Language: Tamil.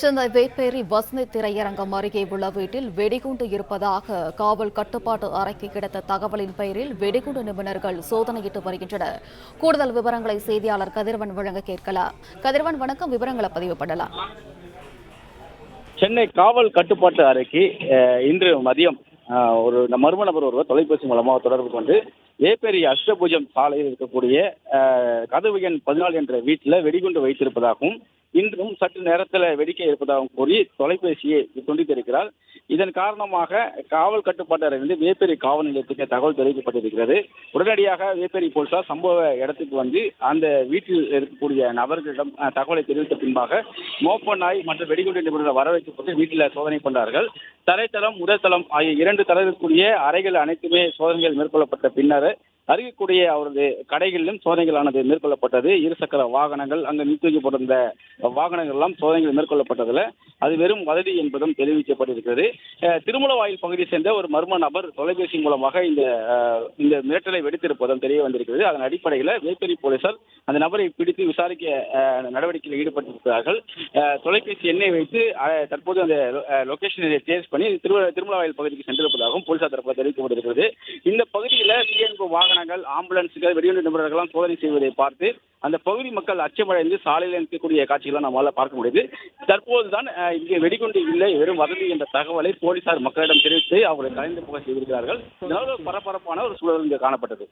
சென்னை வேப்பேரி வசந்தி திரையரங்கம் அருகே உள்ள வீட்டில் வெடிகுண்டு இருப்பதாக காவல் கட்டுப்பாட்டு அறைக்கு கிடைத்த தகவலின் பெயரில் வெடிகுண்டு நிபுணர்கள் சோதனையிட்டு வருகின்றனர். கூடுதல் விவரங்களை செய்தியாளர் கதிரவன் வழங்க கேட்கலாம். கதிரவன், வணக்கம். விவரங்களை பதிவு பண்ணலாம். சென்னை காவல் கட்டுப்பாட்டு அறைக்கு இன்று மதியம் ஒரு மர்ம நபர் ஒருவர் தொலைபேசி மூலமாக தொடர்பு கொண்டு வேப்பேரி அஷ்டபுஜம் சாலையில் இருக்கக்கூடிய கதவு எண் 14 என்ற வீட்டில் வெடிகுண்டு வைத்திருப்பதாகவும் இன்றும் சற்று நேரத்தில் வெடிக்க இருப்பதாகவும் கூறி தொலைபேசியை துண்டித்திருக்கிறார். இதன் காரணமாக காவல் கட்டுப்பாட்டு அறையிலிருந்து வேப்பேரி காவல் நிலையத்துக்கு தகவல் தெரிவிக்கப்பட்டிருக்கிறது. உடனடியாக வேப்பேரி போலீசார் சம்பவ இடத்துக்கு வந்து அந்த வீட்டில் இருக்கக்கூடிய நபர்களிடம் தகவலை தெரிவித்த பின்பாக மோப்ப நாய் மற்றும் வெடிகுண்டு நிபுணர்கள் வரவைக்கப்பட்டு வீட்டில் சோதனை கொண்டார்கள். தரைத்தளம் முதற்தளம் ஆகிய 2 தளத்திற்குரிய அறைகள் அனைத்துமே சோதனைகள் மேற்கொள்ளப்பட்ட பின்னர் அருகக்கூடிய அவரது கடைகளிலும் சோதனைகளானது மேற்கொள்ளப்பட்டது. இருசக்கர வாகனங்கள், அங்கு நிறுத்தி வைக்கப்பட்டிருந்த வாகனங்கள் எல்லாம் சோதனைகள் மேற்கொள்ளப்பட்டதில் அது வெறும் வதந்தி என்பதும் தெரிவிக்கப்பட்டிருக்கிறது. திருமலவாயில் பகுதியை சேர்ந்த ஒரு மர்ம நபர் தொலைபேசி மூலமாக இந்த மிரட்டலை வெடித்திருப்பதும் தெரிய வந்திருக்கிறது. அதன் அடிப்படையில் வேப்பேரி போலீசார் அந்த நபரை பிடித்து விசாரிக்க நடவடிக்கையில் ஈடுபட்டிருக்கிறார்கள். தொலைபேசி எண்ணை வைத்து தற்போது அந்த லொகேஷனை தேர்ஸ் பண்ணி திருமலவாயில் பகுதிக்கு சென்றிருப்பதாகவும் போலீசார் தரப்பில் தெரிவிக்கப்பட்டிருக்கிறது. இந்த பகுதியில் தீயணைப்பு வாகனங்கள், ஆம்புலன்ஸ்கள், வெடிகுண்டு நிபுணர்கள்லாம் சோதனை செய்வதை பார்த்து அந்த பகுதி மக்கள் அச்சமடைந்து சாலையில் இருக்கக்கூடிய காட்சிகளை நம்மளால் பார்க்க முடியுது. தற்போதுதான் இங்கே வெடிகுண்டு இல்லை, வெறும் வதந்தி என்ற தகவலை போலீசார் மக்களிடம் தெரிவித்து அவர்களை கலைந்து போக செய்திருக்கிறார்கள். இதனால் பரபரப்பான ஒரு சூழல் இங்கே காணப்பட்டது.